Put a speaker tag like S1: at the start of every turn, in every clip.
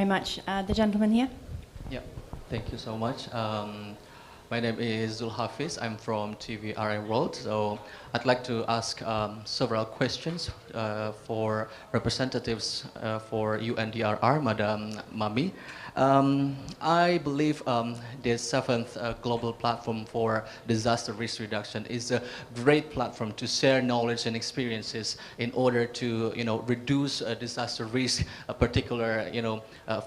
S1: Very much. The gentleman here.
S2: Yeah, thank you so much. My name is Zul Hafiz. I'm from TVRI World. So I'd like to ask several questions for representatives for UNDRR, Madam Mami. I believe the seventh global platform for disaster risk reduction is a great platform to share knowledge and experiences in order to, reduce disaster risk, particular,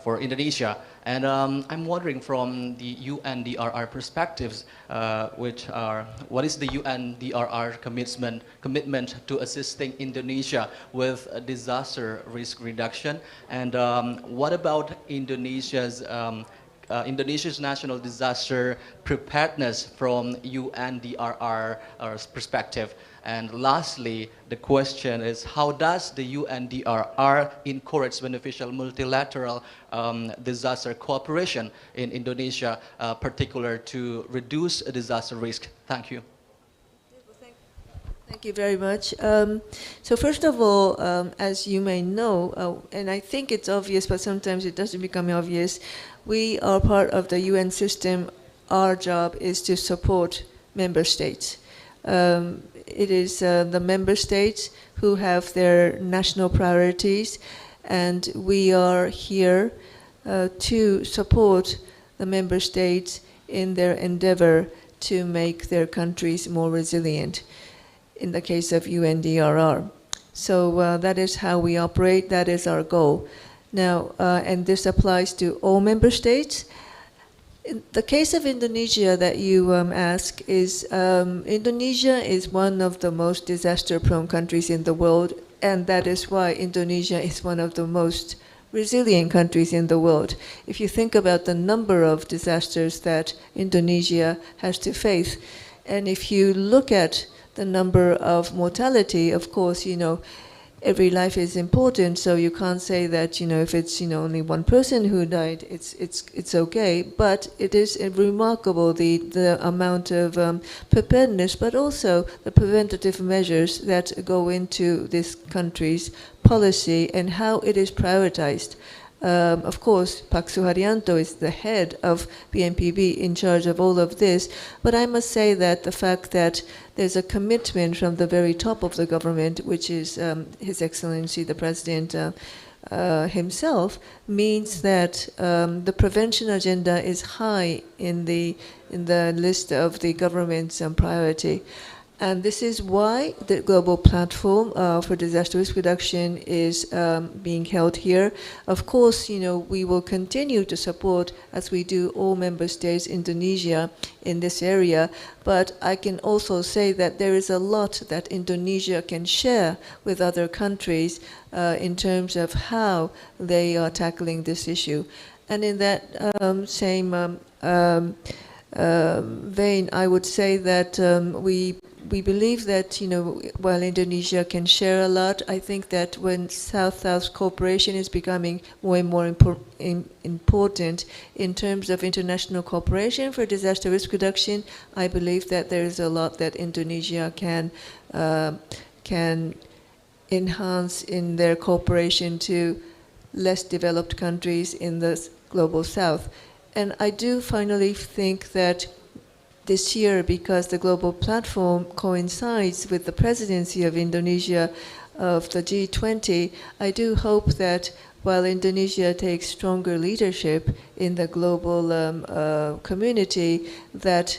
S2: for Indonesia. And I'm wondering from the UNDRR perspectives, what is the UNDRR commitment to assisting Indonesia with disaster risk reduction, and what about Indonesia's national disaster preparedness from UNDRR's perspective? And lastly, the question is, how does the UNDRR encourage beneficial multilateral disaster cooperation in Indonesia, particular to reduce disaster risk? Thank you.
S3: Thank you very much. So first of all, as you may know, and I think it's obvious, but sometimes it doesn't become obvious, we are part of the UN system. Our job is to support member states. It is the member states who have their national priorities, and we are here to support the member states in their endeavor to make their countries more resilient, in the case of UNDRR. So that is how we operate, that is our goal. Now, and this applies to all member states. In the case of Indonesia that you ask is, Indonesia is one of the most disaster-prone countries in the world, and that is why Indonesia is one of the most resilient countries in the world. If you think about the number of disasters that Indonesia has to face, and if you look at the number of mortality, of course, every life is important, so you can't say that, if it's, only one person who died, it's okay. But it is remarkable the amount of preparedness, but also the preventative measures that go into this country's policy and how it is prioritized. Of course, Pak Suharyanto is the head of BNPB in charge of all of this, but I must say that the fact that there's a commitment from the very top of the government, which is His Excellency the President himself, means that the prevention agenda is high in the list of the government's priority. And this is why the global platform for disaster risk reduction is being held here. Of course, we will continue to support, as we do all member states, Indonesia in this area. But I can also say that there is a lot that Indonesia can share with other countries in terms of how they are tackling this issue. And in that same vein, I would say that we believe that, while Indonesia can share a lot, I think that when South-South cooperation is becoming more and more important in terms of international cooperation for disaster risk reduction, I believe that there is a lot that Indonesia can enhance in their cooperation to less developed countries in the global South. And I do finally think that this year, because the global platform coincides with the presidency of Indonesia of the G20, I do hope that while Indonesia takes stronger leadership in the global community, that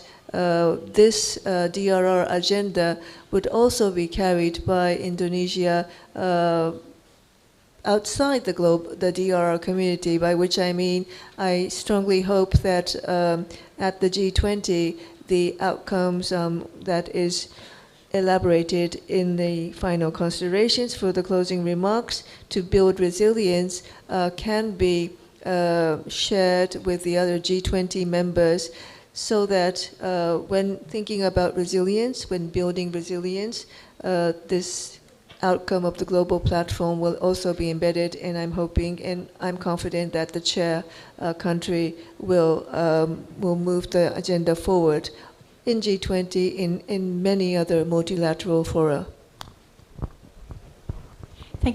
S3: this DRR agenda would also be carried by Indonesia outside the DRR community, by which I mean I strongly hope that at the G20, the outcomes that is elaborated in the final considerations for the closing remarks to build resilience can be shared with the other G20 members, so that when thinking about resilience, when building resilience, this outcome of the global platform will also be embedded, and I'm hoping and I'm confident that the chair country will move the agenda forward in G20, in many other multilateral fora.